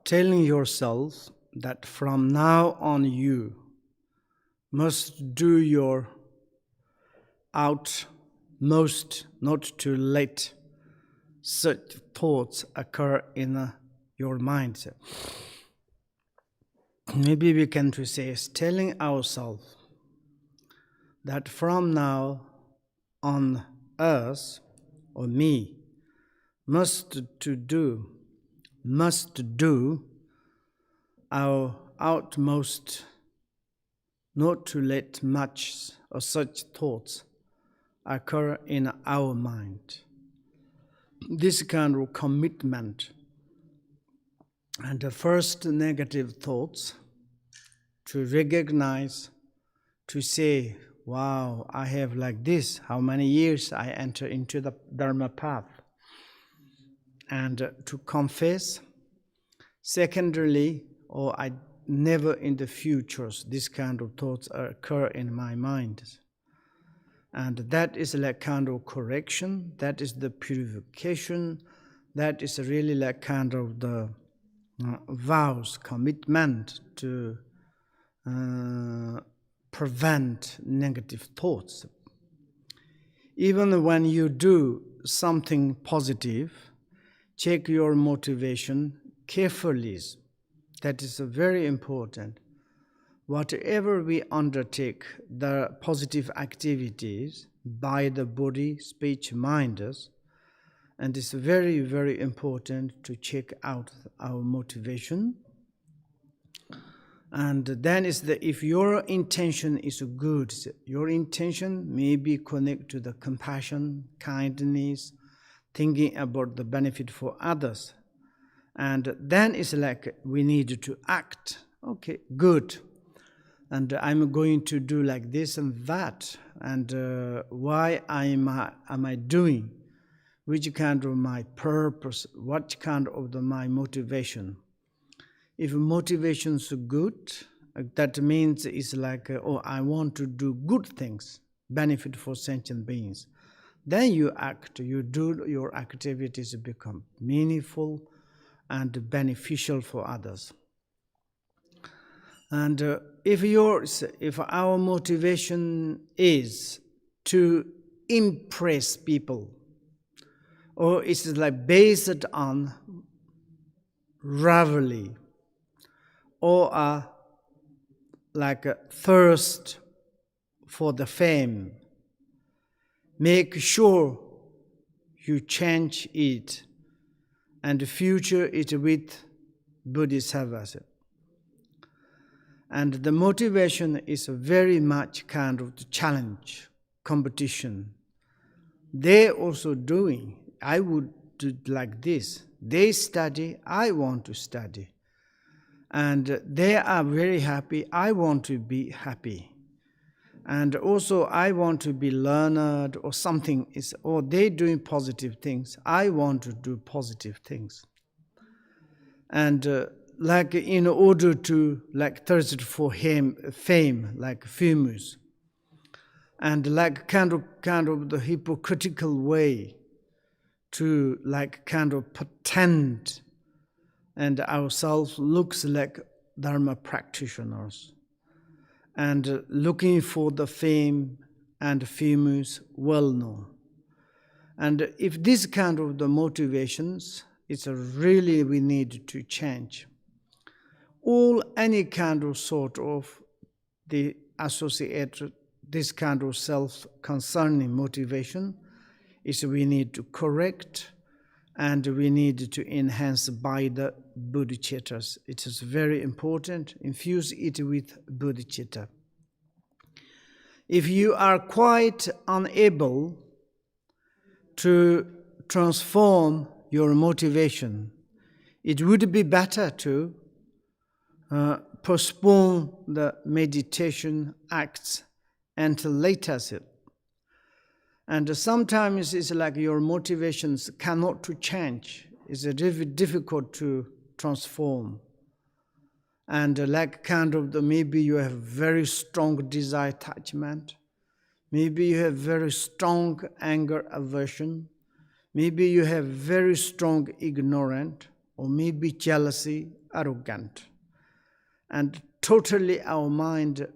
telling yourself that from now on you must do your utmost not to let such thoughts occur in your mind. Maybe we can say is telling ourselves that from now on us or me must do our utmost not to let much of such thoughts occur in our mind. This kind of commitment and the first negative thoughts to recognize, to say, wow, I have like this, how many years I enter into the Dharma path, and to confess. Secondly, I never in the futures this kind of thoughts occur in my mind. And that is like kind of correction, that is the purification, that is really like kind of the vows, commitment to prevent negative thoughts. Even when you do something positive, check your motivation carefully. That is very important. Whatever we undertake, the positive activities by the body, speech, mind, and it's very, very important to check out our motivation. And then if your intention is good, your intention may be connected to the compassion, kindness, thinking about the benefit for others. And then it's like we need to act. Okay, good. And I'm going to do like this and that. And why am I doing? Which kind of my purpose? What kind of my motivation? If motivation is good, that means it's like, I want to do good things, benefit for sentient beings. Then you act, you do your activities become meaningful and beneficial for others. And if our motivation is to impress people, or it's like based on rivalry, or like a thirst for the fame, make sure you change it and future it with bodhisattvas. And the motivation is very much kind of the challenge, competition. They're also doing, I would do like this. They study, I want to study. And they are very happy, I want to be happy. And also I want to be learned or something, or they doing positive things, I want to do positive things. And like in order to like thirst for fame, like famous, and like kind of the hypocritical way to like kind of pretend and ourselves looks like Dharma practitioners and looking for the fame and famous well known. And if this kind of the motivations, it's really we need to change. Any kind of sort of the associated this kind of self-concerning motivation is we need to correct and we need to enhance by the bodhicittas. It is very important. Infuse it with bodhicitta. If you are quite unable to transform your motivation, it would be better to postpone the meditation acts until later. And sometimes it's like your motivations cannot to change. It's very difficult to transform. And like kind of maybe you have very strong desire attachment. Maybe you have very strong anger aversion. Maybe you have very strong ignorance. or maybe jealousy, arrogant. And totally our mind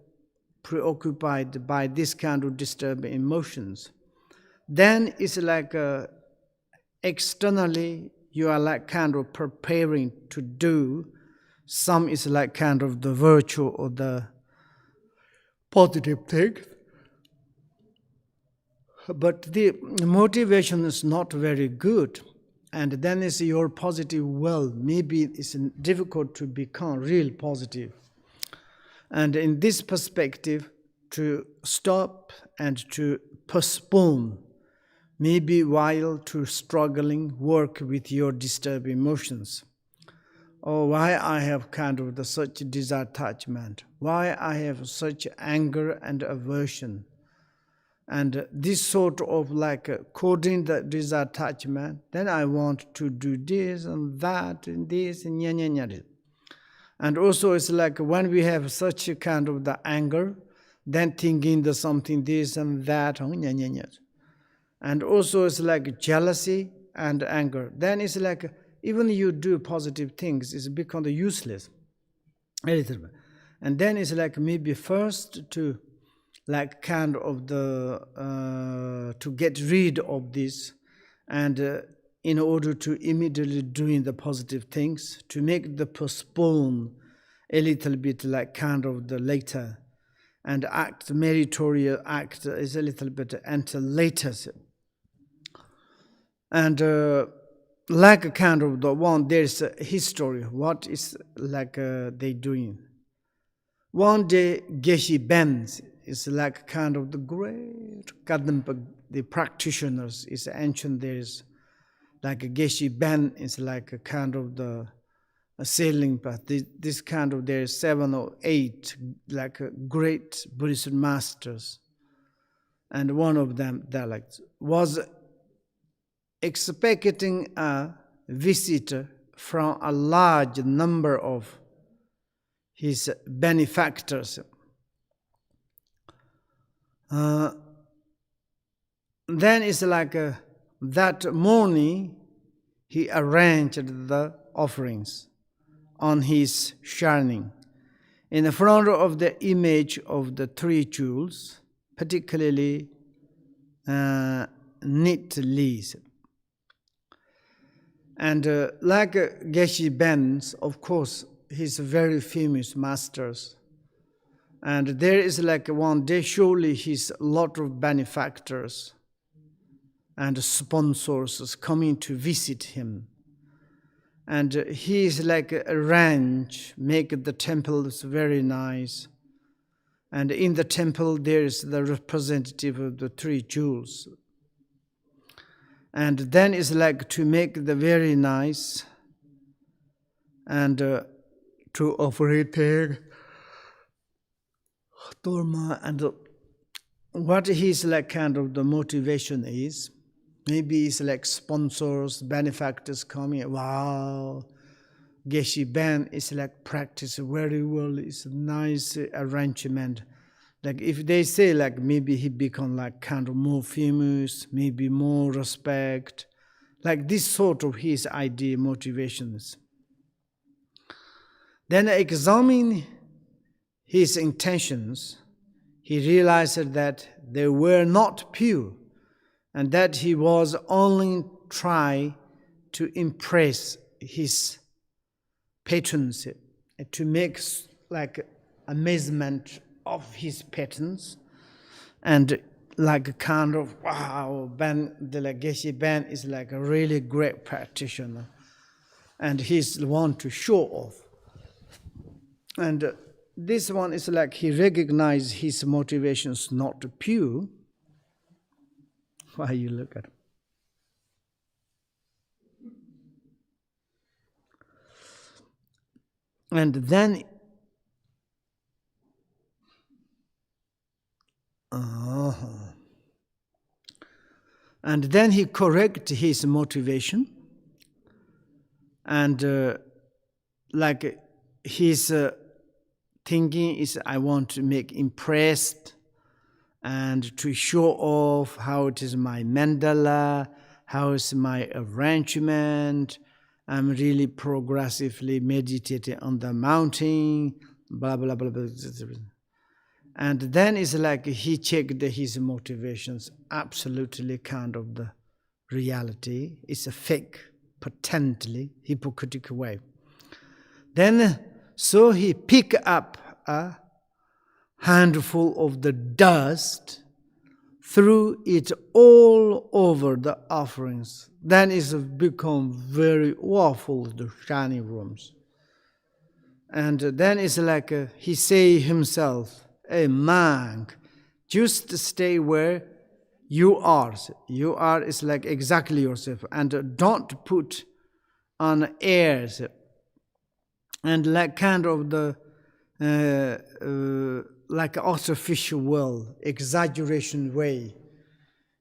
preoccupied by this kind of disturbing emotions. Then it's like externally you are like kind of preparing to do. Some is like kind of the virtue or the positive thing. But the motivation is not very good. And then is your positive will. Maybe it's difficult to become real positive. And in this perspective, to stop and to postpone, maybe while to struggling, work with your disturbed emotions. Or why I have kind of such disattachment, why I have such anger and aversion. And this sort of like coding the disattachment, then I want to do this and that and this and nya nya nya. And also it's like when we have such a kind of the anger, then thinking the something this and that, nya nya nya. And also it's like jealousy and anger. Then it's like even you do positive things, it's become useless. And then it's like maybe first to like kind of the to get rid of this, and in order to immediately doing the positive things, to make the postpone a little bit like kind of the later, and act meritorious act is a little bit until later. And like a kind of the one, there's a history, what is like they doing. One day Geshe Benz is like kind of the great Kadampa, the practitioners is ancient. There's like a Geshe Ben is like a kind of the sailing path. This kind of there's 7 or 8 like great Buddhist masters, and one of them that like was expecting a visitor from a large number of his benefactors. Then it's like that morning he arranged the offerings on his shrine in the front of the image of the 3 jewels, particularly knit leaves. And like Geshe Ben's, of course, he's very famous masters. And there is like one day, surely he's a lot of benefactors and sponsors coming to visit him. And he is like arrange, make the temples very nice. And in the temple there is the representative of the 3 jewels. And then it's like to make the very nice and to offer it Dharma. And what his like kind of the motivation is, maybe it's like sponsors, benefactors coming, wow, Geshe Ben is like practice very well, it's a nice arrangement. Like if they say like maybe he become like kind of more famous, maybe more respect, like this sort of his idea, motivations. Then examine his intentions, he realized that they were not pure, and that he was only trying to impress his patrons, to make like amazement of his patrons, and like a kind of wow, Ben, the Geshe Ben is like a really great practitioner, and he's the one to show off. And this one is like he recognized his motivations not pure. Why you look at him? And then he correct his motivation, and like his thinking is, I want to make impressed and to show off how it is my mandala, how is my arrangement, I'm really progressively meditating on the mountain, blah, blah, blah, blah. And then it's like he checked his motivations, absolutely kind of the reality. It's a fake, patently, hypocritical way. Then, so he picked up a handful of the dust, threw it all over the offerings. Then it's become very awful, the shining rooms. And then it's like he say himself, "Hey, monk, just stay where you are. You are is like exactly yourself, and don't put on airs and like kind of the like artificial world, exaggeration way.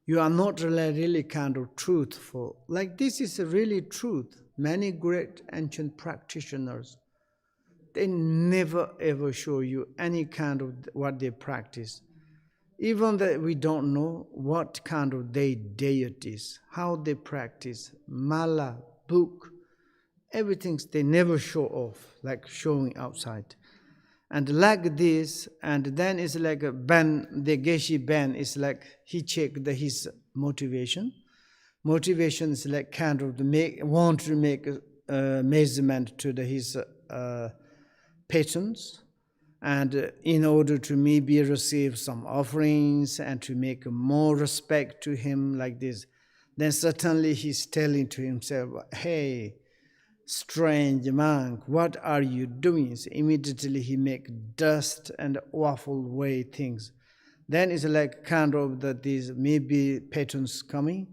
You are not really kind of truthful. Like this is really truth. Many great ancient practitioners, they never ever show you any kind of what they practice. Even that we don't know what kind of they deities, how they practice, mala, book, everything they never show off, like showing outside. And like this, and then it's like a Ben, the Geshe Ben is like he checked his motivation. Motivation is like kind of want to make a measurement to his patrons, and in order to maybe receive some offerings and to make more respect to him like this, then certainly he's telling to himself, hey, strange monk, what are you doing? So immediately he make dust and awful way things. Then it's like kind of that these maybe patrons coming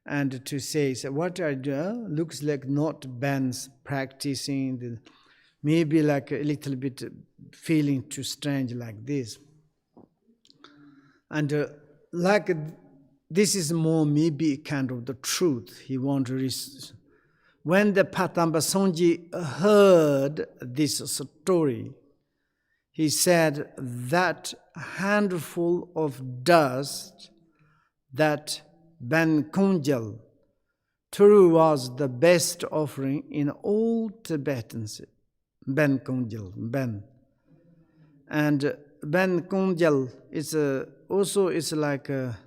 and to say, so what are you doing? Looks like not bands practicing, maybe like a little bit feeling too strange like this. And like this is more maybe kind of the truth he want to when the Patamba Sonji heard this story, he said that handful of dust that Ben Kunjal threw was the best offering in all Tibetans. Ben Kunjal, Ben. And Ben Kunjal is also is like a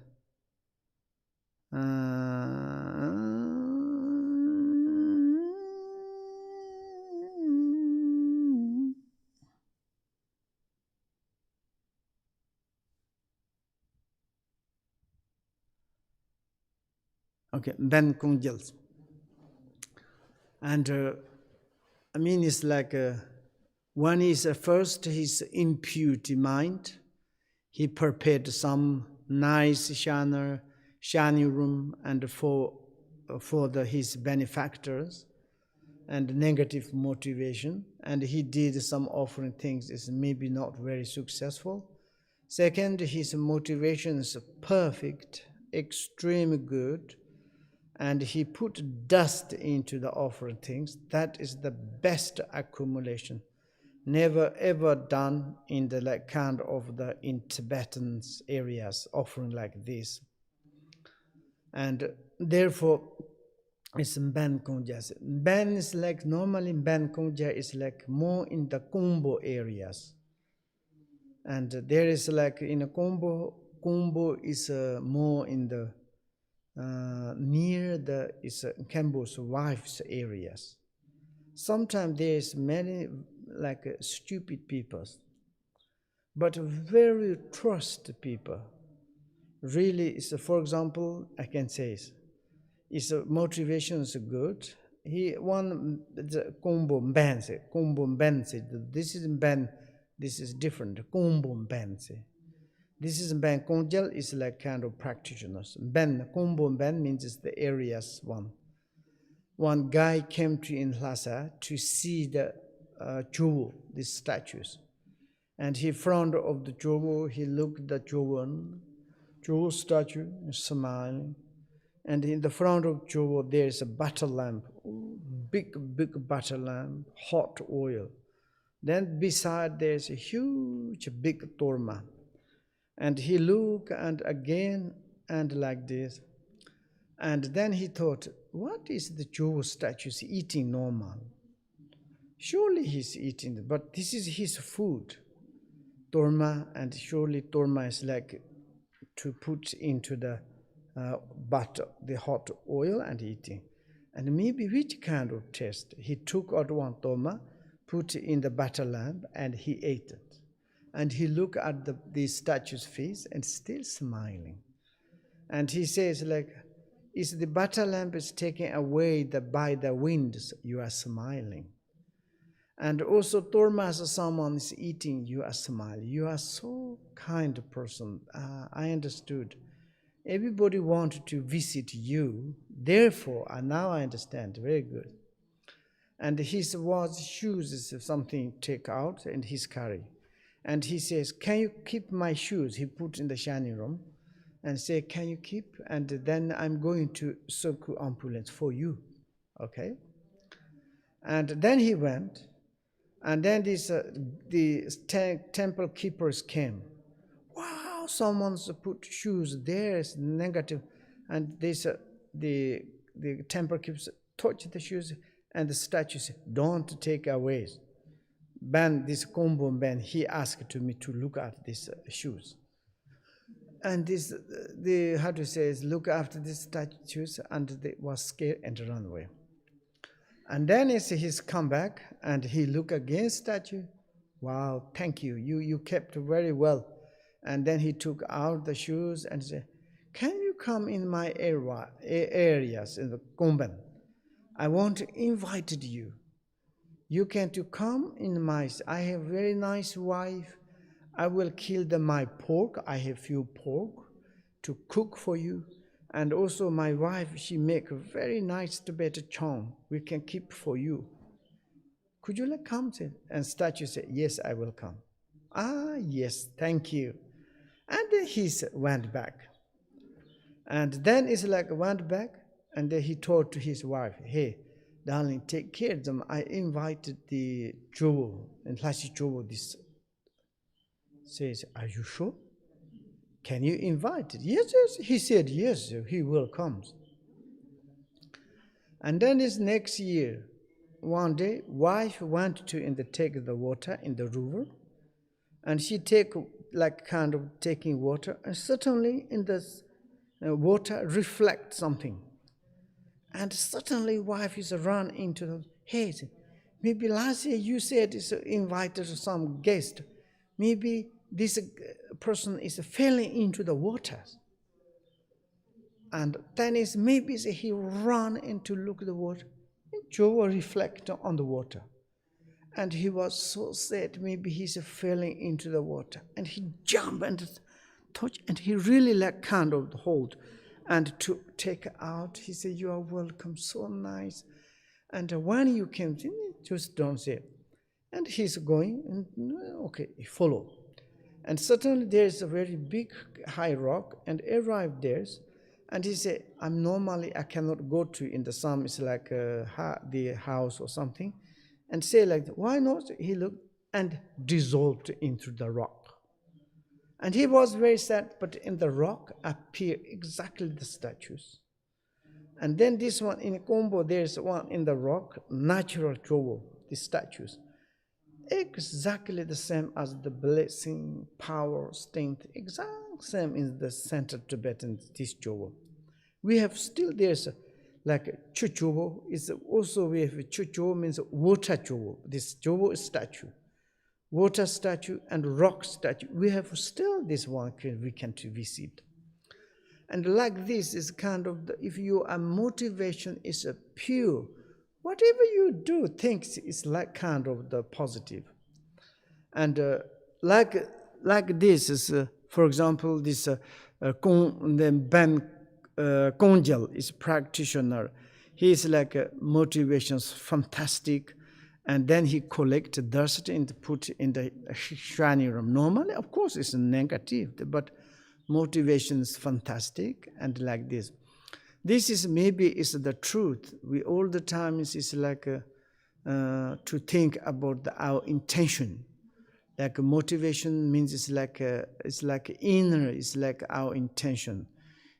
okay, Ben Kunjal. And I mean, it's like one is first his impurity mind. He prepared some nice shani room and for his benefactors and negative motivation. And he did some offering things is maybe not very successful. Second, his motivation is perfect, extremely good. And he put dust into the offering things. That is the best accumulation. Never ever done in the like kind of the in Tibetan areas offering like this. And therefore it's Ben Kunja. Ben is like normally Ben Kunja is like more in the Kumbo areas. And there is like in a Kumbo is more in the near the is Kembo's wife's areas. Sometimes there is many like stupid people, but very trusted people. Really, is for example, I can say, is motivation is good. He one the Kumbo Ben said, this is Ben, this is different. Kumbo Ben say. This is Ben Kongjal is like kind of practitioners. Ben Kumbo Ben means it's the areas one. One guy came to in Lhasa to see the Jowo, these statues. And he front of the Jowo, he looked at the Jowo statue, smiling. And in the front of Jowo, there is a butter lamp, big butter lamp, hot oil. Then beside there is a huge big torma. And he looked and again and like this. And then he thought, what is the Jowo statue eating normal? Surely he's eating, but this is his food, torma, and surely torma is like to put into the butter, the hot oil and eating. And maybe which kind of taste? He took out one torma, put in the butter lamp, and he ate it. And he looked at the statue's face and still smiling. And he says, like, is the butter lamp is taken away by the winds, you are smiling. And also, Tormas, someone is eating, you are smiling. You are so kind person. I understood. Everybody wanted to visit you. Therefore, now I understand. Very good. And his shoes is something take out and he's carry. And he says, can you keep my shoes? He put in the shining room and say, can you keep? And then I'm going to Soku ambulance for you. Okay? And then he went. And then the temple keepers came. Wow, someone's put shoes there, is negative. And the temple keepers touch the shoes, and the statue said, don't take away. Ban, this combo ban, he asked me to look at these shoes. And how to say, is look after these statues, and they was scared and run away. And then he's come back and he look again statue. Wow, thank you. You kept very well. And then he took out the shoes and said, can you come in my areas in the Gomben? I want to invite you. You can to come in I have very nice wife. I will kill my pork. I have few pork to cook for you. And also my wife, she make a very nice Tibetan chong. We can keep for you. Could you come? And statue said, yes, I will come. Ah, yes, thank you. And then he went back. And then it's like went back, and then he told to his wife, hey, darling, take care of them. I invited the Jowo, and Lashi Jowo, this says, are you sure? Can you invite it? Yes, yes. He said, yes, he will come. And then this next year, one day, wife went to take the water in the river, and she taking water, and suddenly in the water reflect something. And suddenly wife is run into the, hey, maybe last year you said it's invited some guest. Maybe this person is falling into the waters. And then maybe he run in to look at the water. And Jowo reflect on the water. And he was so sad, maybe he's falling into the water. And he jumped and touch, and he really kind of hold. And to take out, he said, you are welcome, so nice. And when you came, just don't say it. And he's going, and okay, he follow. And suddenly there's a very big high rock, and arrived there. And he said, I cannot go to in the sun, it's like the house or something. And say like, why not? He looked and dissolved into the rock. And he was very sad, but in the rock appear exactly the statues. And then this one in Combo, there's one in the rock, natural Jowo, the statues. Exactly the same as the blessing, power, strength, exact same in the center Tibetan, this Jowo. We have still, there's like Chuchowo, is also we have Chuchowo means water Jowo, this Jowo statue. Water statue and rock statue. We have still this one we can to visit. And like this is kind of, if your motivation is pure, whatever you do, things is like kind of the positive. And like this is, for example, this Ben Kongjal is practitioner. He is like motivations fantastic, and then he collect dust and put in the shining room. Normally, of course, it's negative, but motivation is fantastic, and like this. This is maybe is the truth. We all the time is like to think about our intention. Like motivation means it's like inner, it's like our intention.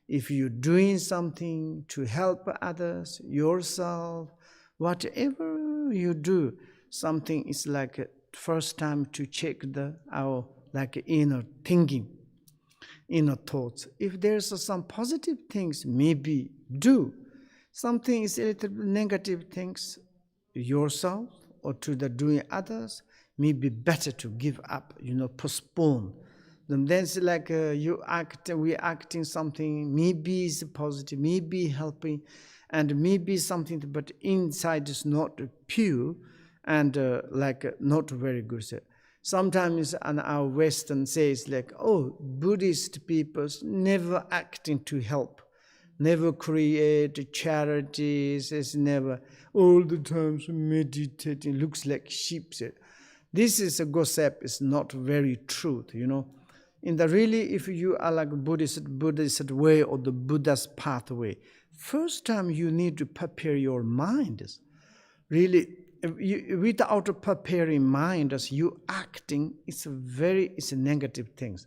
If you're doing something to help others, yourself, whatever you do, something is like a first time to check our like inner thinking, inner thoughts. If there's some positive things, maybe do. Something is a little negative things yourself or to the doing others, maybe better to give up, postpone. Then it's like we acting something, maybe is positive, maybe helping, and maybe something, but inside is not pure and not very good. Sometimes on our Western says like, oh, Buddhist people never acting to help, never create charities, it's never all the time meditating, looks like sheep. This is a gossip, is not very truth, In the really, if you are like Buddhist way or the Buddha's pathway, first time you need to prepare your mind. Really, without preparing mind, as you acting, it's a negative things.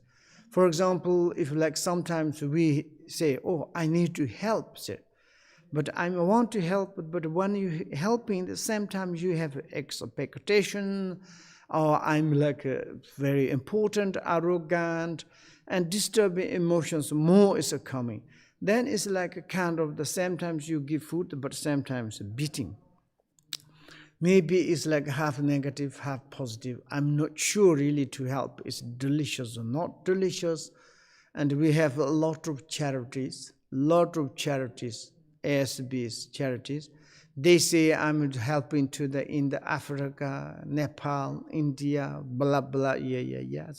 For example, if like sometimes we say, oh, I need to help, but I want to help, but when you helping, at the same time you have expectation, or I'm like very important, arrogant, and disturbing emotions more is coming. Then it's like a kind of the same times you give food, but sometimes beating. Maybe it's like half negative, half positive. I'm not sure really to help. It's delicious or not delicious. And we have a lot of charities, ASB's charities. They say I'm helping in the Africa, Nepal, India, blah, blah, yeah.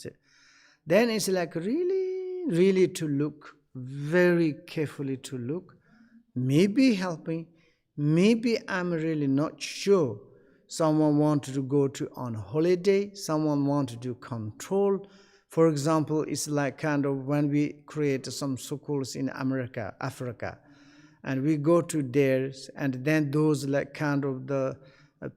Then it's like really to look, very carefully to look, maybe helping, maybe I'm really not sure. Someone wanted to go on holiday, someone wanted to control. For example, it's like kind of when we create some schools in Africa, and we go to theirs, and then those like kind of the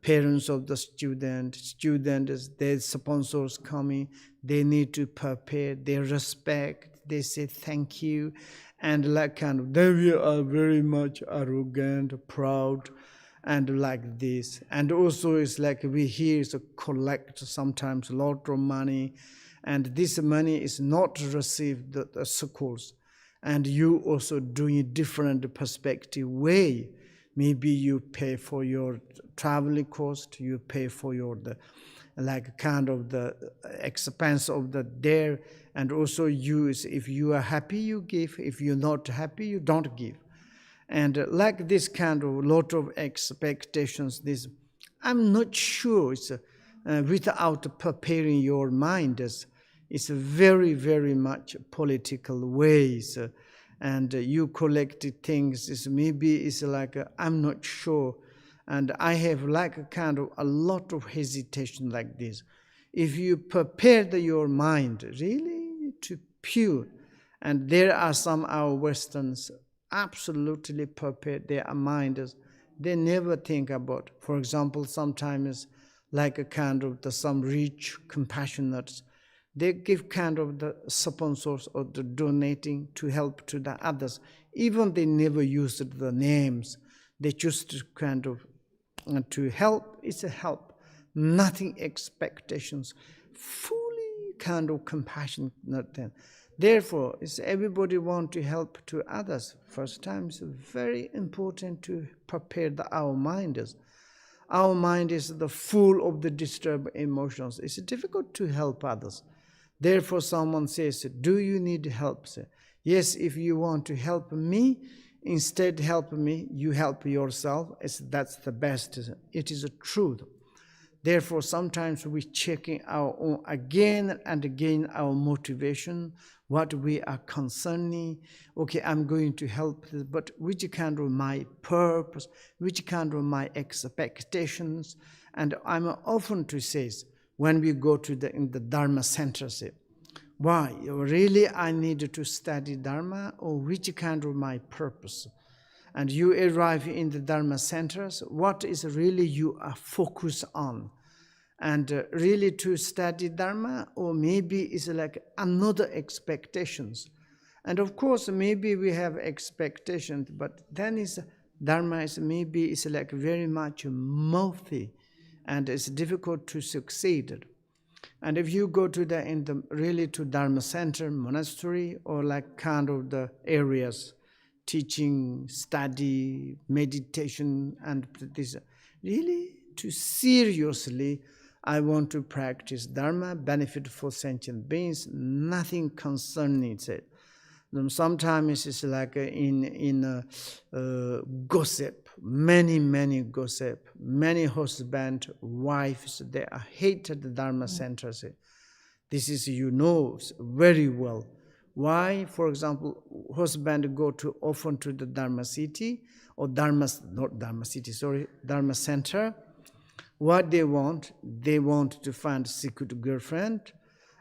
parents of the students, their sponsors coming, they need to prepare, they respect, they say thank you, and like kind of, they are very much arrogant, proud, and like this. And also it's like we hear collect sometimes a lot of money, and this money is not received the schools. And you also doing a different perspective way. Maybe you pay for your traveling cost, you pay for your the expense of there, and also use, if you are happy you give, if you're not happy you don't give. And like this kind of lot of expectations, this I'm not sure it's without preparing your mind. It's very, very much political ways, and you collected things. Maybe it's like I'm not sure, and I have like a kind of a lot of hesitation like this. If you prepare your mind really to pure, and there are some our Westerns absolutely prepared their minds, they never think about. For example, sometimes like a kind of some rich compassionates, they give kind of the sponsors or the donating to help to the others. Even they never used the names. They just kind of to help. It's a help. Nothing expectations. Fully kind of compassion. Therefore, it's everybody want to help to others. First time it's very important to prepare our minds. Our mind is the full of the disturbed emotions. It's difficult to help others. Therefore, someone says, do you need help? Yes, if you want to help me, instead help me, you help yourself. That's the best. It is a truth. Therefore, sometimes we checking our own again and again our motivation, what we are concerning. Okay, I'm going to help, but which kind of my purpose, which kind of my expectations. And I'm often to say, when we go to in the Dharma center, say, why, really I need to study Dharma, or which kind of my purpose? And you arrive in the Dharma centers, what is really you are focused on? And really to study Dharma, or maybe it's like another expectations. And of course, maybe we have expectations, but then Dharma is maybe it's like very much mouthy, and it's difficult to succeed. And if you go to really to Dharma center, monastery, or like kind of the areas, teaching, study, meditation, and this, really to seriously, I want to practice Dharma, benefit for sentient beings, nothing concerning it. Sometimes it's like in gossip, many gossip, many husband, wives, they are hated the Dharma centers. This is, you know, very well. Why, for example, husband go to often to the Dharma city, or Dharma center. What they want to find secret girlfriend,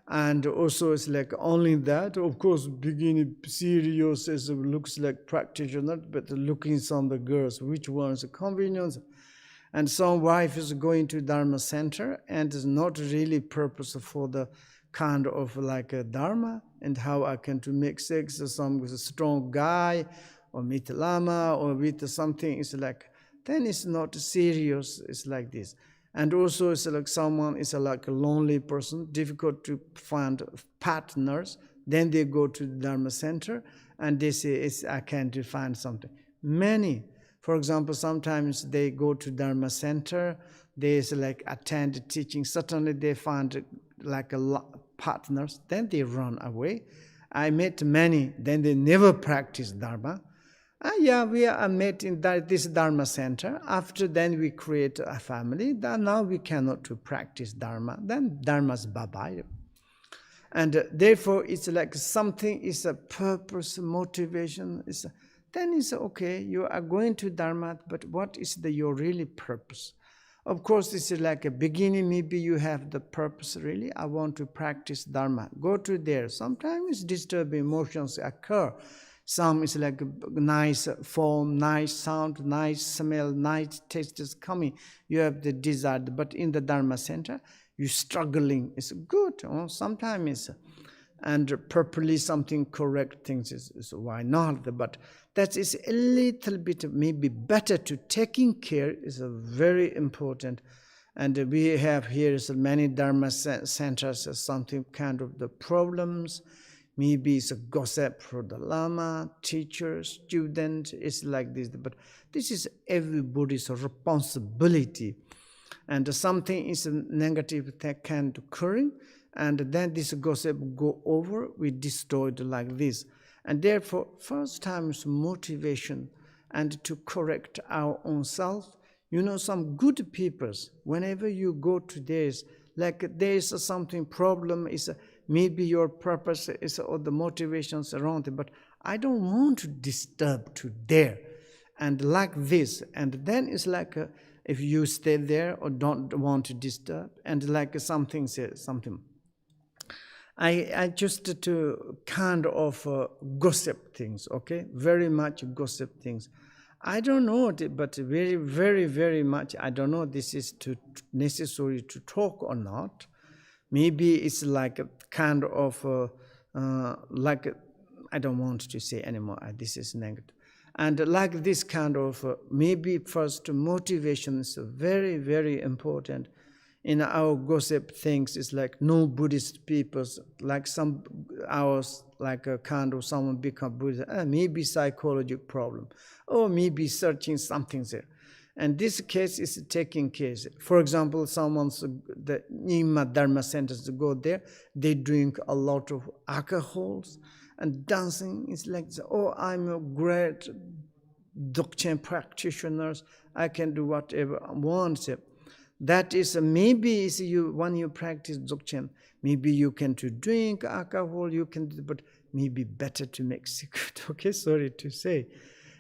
and also it's like only that. Of course, beginning serious as it looks like practitioner, but looking some the girls, which one's convenience. And some wife is going to Dharma center and is not really purpose for the kind of like a Dharma and how I can to make sex with some strong guy or meet Lama or with something. It's like, then it's not serious. It's like this. And also it's like someone is like a lonely person, difficult to find partners. Then they go to the Dharma center and they say, I can't find something. Many. For example, sometimes they go to Dharma center, they like attend teaching, suddenly they find like partners, then they run away. I met many, then they never practice Dharma. Yeah, we are met in this Dharma center. After then we create a family. Now we cannot to practice Dharma. Then Dharma's bye-bye. And therefore it's like something is a purpose, motivation. Then it's okay, you are going to Dharma, but what is your really purpose? Of course, it's like a beginning, maybe you have the purpose, really, I want to practice Dharma. Go to there. Sometimes disturbing emotions occur. Some is like nice form, nice sound, nice smell, nice taste is coming. You have the desire, but in the Dharma center, you're struggling. It's good. Sometimes it's, and properly something correct things is why not? But that is a little bit maybe better to taking care is a very important. And we have here is many Dharma centers, something kind of the problems. Maybe it's a gossip for the Lama, teacher, student, it's like this. But this is everybody's responsibility. And something is negative that can occur, and then this gossip go over, we destroyed like this. And therefore, first time is motivation and to correct our own self. You know, some good peoples, whenever you go to this, like there is something problem, is maybe your purpose is or the motivations around it, but I don't want to disturb to there. And like this, and then it's like if you stay there or don't want to disturb, and like something says something. I just to kind of gossip things, okay? Very much gossip things. I don't know, but very much, I don't know this is necessary to talk or not. Maybe it's like a kind of, I don't want to say anymore, this is negative. And like this kind of, maybe first motivation is very important. In our gossip things, it's like no Buddhist peoples, like some ours, like a kind of someone become Buddhist, maybe psychological problem, or maybe searching something there. And this case is taking case. For example, the Nyingma Dharma centers go there, they drink a lot of alcohols and dancing. It's like, oh, I'm a great Dzogchen practitioner, I can do whatever I want. That is maybe is when you practice Dzogchen, maybe you can to drink alcohol, you can, but maybe better to make secret. Okay, sorry to say.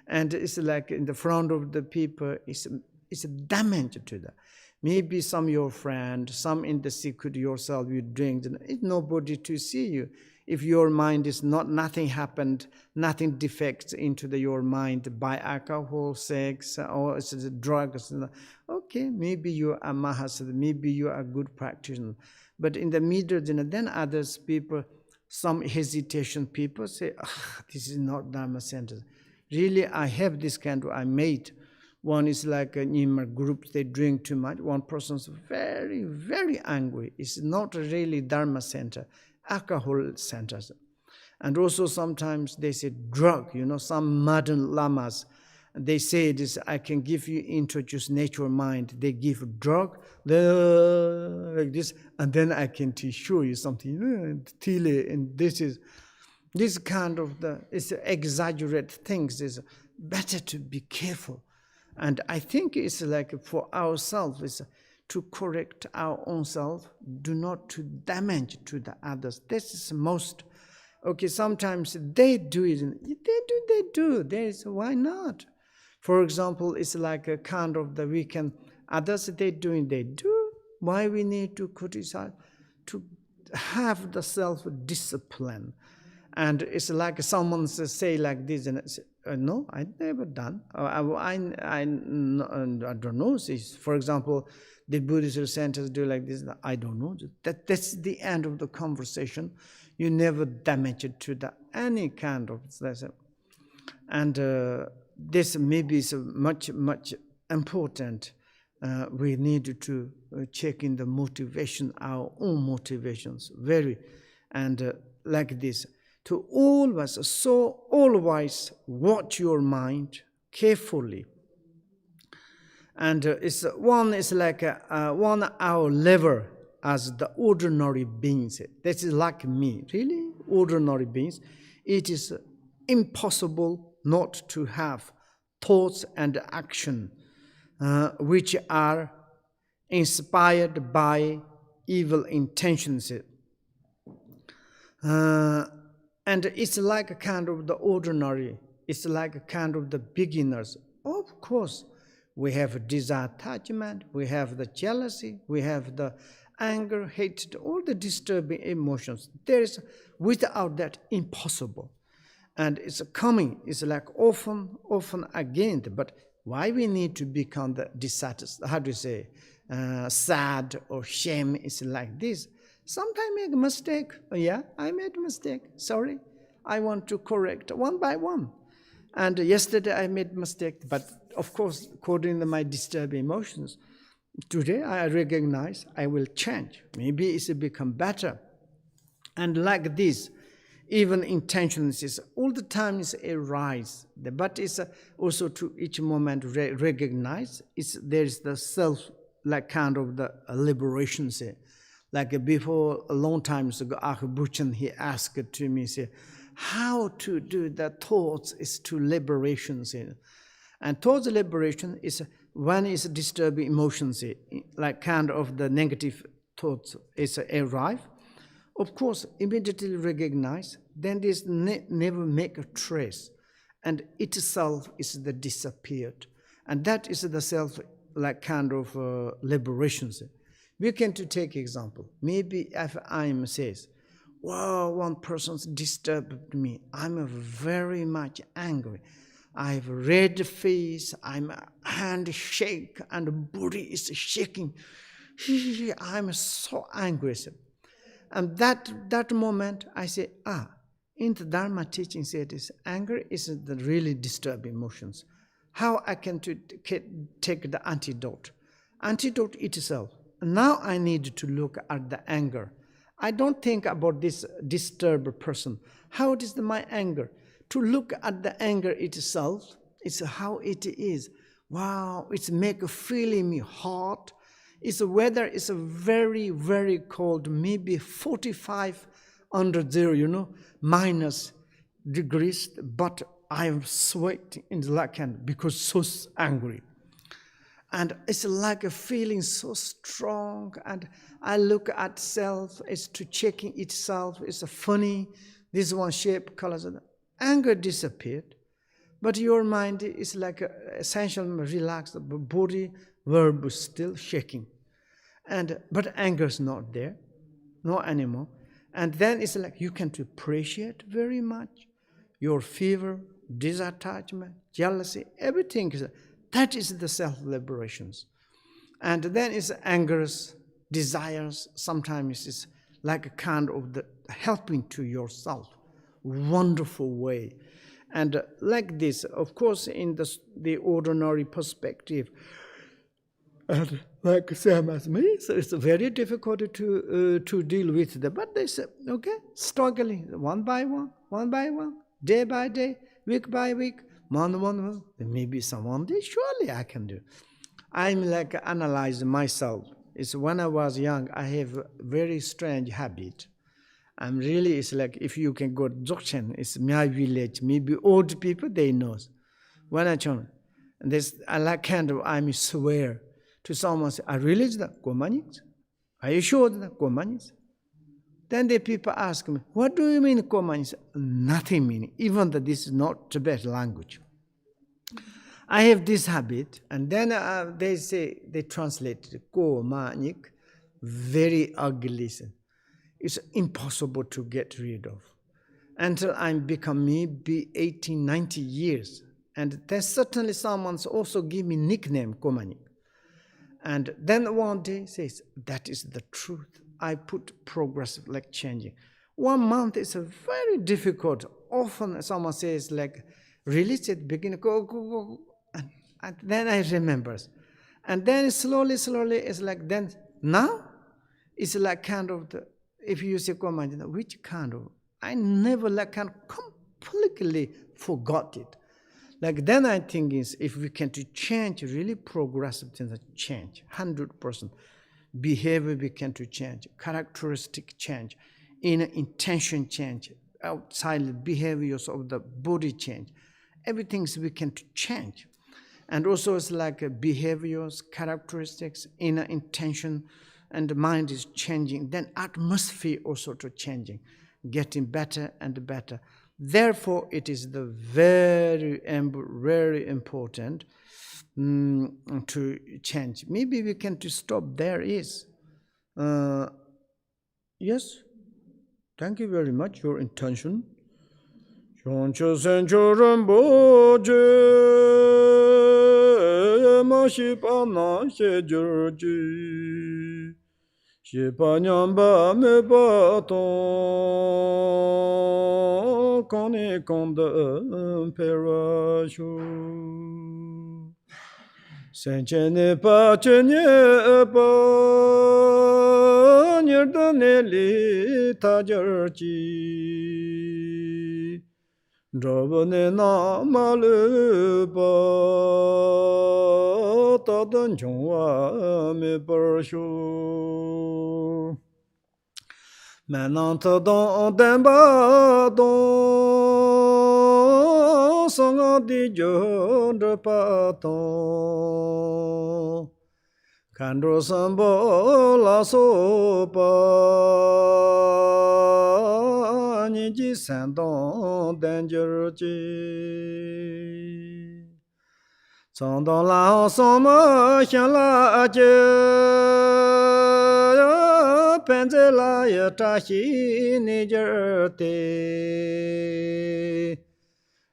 And it's like in the front of the people, it's a damage to that. Maybe some your friend, some in the secret yourself, you drink, it's nobody to see you. If your mind is nothing happened, nothing defects into your mind by alcohol, sex, or it's drugs. Okay, maybe you are mahasada, maybe you are a good practitioner. But in the middle, then others people, some hesitation. People say, this is not Dharma center. Really, I have this kind of, I made. One is like a Nyingma group, they drink too much. One person's very, very angry. It's not really Dharma center, alcohol centers. And also sometimes they say drug, some modern lamas, they say this, I can give you, introduce nature mind. They give drug, like this, and then I can show you something, and this kind of it's exaggerate things. It's better to be careful. And I think it's like for ourselves, it's to correct our own self, do not to damage to the others. This is most, okay, sometimes they do it, they do, why not? For example, it's like a kind of the weekend, others they do, why we need to criticize? To have the self-discipline. And it's like someone say like this, and no, I never done. I don't know. For example, the Buddhist centers do like this. I don't know. That's the end of the conversation. You never damage it to any kind of. And this maybe is much important. We need to check in the motivation, our own motivations, and like this. To always watch your mind carefully. And it's like one our level as the ordinary beings. That is like me, really ordinary beings. It is impossible not to have thoughts and action which are inspired by evil intentions. And it's like a kind of the ordinary, it's like a kind of the beginners. Of course, we have desire, attachment, we have the jealousy, we have the anger, hatred, all the disturbing emotions. There is, without that, impossible. And it's coming, it's like often again. But why we need to become the dissatisfied, how do you say, sad or shame is like this. Sometimes I make a mistake. Oh, yeah, I made a mistake. Sorry. I want to correct one by one. And yesterday I made a mistake, but of course, according to my disturbing emotions, today I recognize I will change. Maybe it's become better. And like this, even intentions is all the time is a rise. But it's also to each moment recognize there is the self, like kind of the liberation. Like before, a long time ago, Buchen, he asked to me, say, how to do the thoughts is to liberation. And thoughts liberation is when is disturbing emotions, like kind of the negative thoughts is arrive. Of course, immediately recognize, then this never make a trace. And itself is the disappeared. And that is the self, like kind of liberation. We can to take example. Maybe if I says, wow, one person's disturbed me. I'm very much angry. I have red face. I'm hand shake and body is shaking. I'm so angry. And that moment I say, in the Dharma teaching said this, anger is the really disturbing emotions. How I can take the antidote? Antidote itself. Now I need to look at the anger. I don't think about this disturbed person. How it is my anger? To look at the anger itself, it's how it is. Wow, it's make feeling me hot. It's weather is very, very cold, maybe 45 under zero, minus degrees, but I am sweating in the left hand because so angry. And it's like a feeling so strong. And I look at self, it's to checking itself. It's a funny, this one shape, colors. Anger disappeared. But your mind is like essential relaxed, but body, verb still shaking. But anger is not there, no anymore. And then it's like you can appreciate very much your fever, disattachment, jealousy, everything. That is the self-liberations. And then it's angers, desires, sometimes it's like a kind of the helping to yourself, wonderful way. And like this, of course, in the ordinary perspective, and like same as me, so it's very difficult to deal with them. But they say, okay, struggling one by one, day by day, week by week, month by month. Maybe someone day, surely I can do. I'm like analyze myself. It's when I was young, I have a very strange habit. I'm really, it's like if you can go Dzogchen, it's my village, maybe old people, they know. When I turn, and this, I like kind of, I swear to someone, say, I really that Komanis? Are you sure that Komanis? Then the people ask me, what do you mean Komanis? Nothing meaning, even that this is not Tibetan language. I have this habit, and then they say, they translate Komanik, very ugly. It's impossible to get rid of. Until I become maybe 18, 90 years. And there's certainly someone's also give me nickname, Komanik. And then one day says, that is the truth. I put progressive, like changing. 1 month is a very difficult. Often someone says like, release it, begin, go. And then I remember. And then slowly, it's like, then now, it's like kind of the, if you say Komanik, which kind of, I never like kind of completely forgot it. Like then I think is if we can to change, really progressive things change, 100%. Behavior we can to change, characteristic change, inner intention change, outside behaviors of the body change. Everything we can to change. And also it's like behaviors, characteristics, inner intention, and the mind is changing. Then atmosphere also to changing, getting better and better. Therefore, it is the very important to change. Maybe we can to stop there is. Yes, thank you very much, your intention. Shoncho sencho Rinpoche, ma shipa na she jurji, shipa nyamba me pa ton, kone konda perashu. Senche ne pa chenye pa, nirda ne li tajarji. Drabane na malu pa tadan chungwa me parshu. Maintenant tadan demba don sanga di jo drapa ton. Kandro sambo la so pa ni ji san dong danger ji. Zong dong la song ma xiang la jie, pen zhe la ye zha xi ni jie de.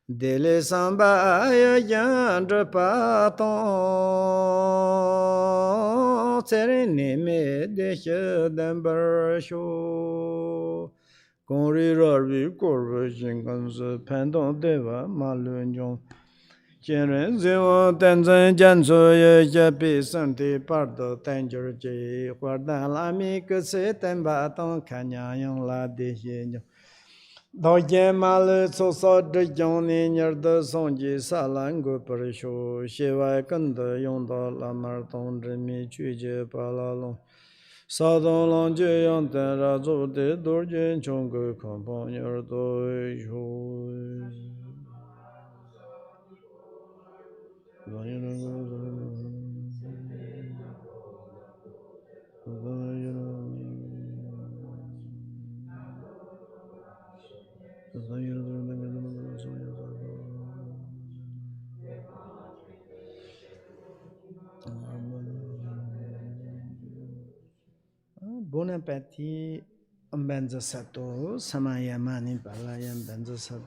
Dele samba ya yan zhe pa tong, tsere ne me de xe den bar xiu. Gong ri ra ri kor ri xin gan se pen dong de wa ma lun zhong. Jian ren zi wang dan zhen jian zu ye ye bi san di par de dan jir ji. Huar dan la mi ge se den ba tong kan yang yang la de xie nyong. Orgyen mal so so de yong ni nyer de song ji sa lan gu per shu, xie wai gen de yong de la mar dong zhi mi ju ji pa la long. Sa dong long ji yang den ra zu de dur jin chong gu kong pong nyer do shu. Bon appétit, benza sato, samayamani balayam benza sato.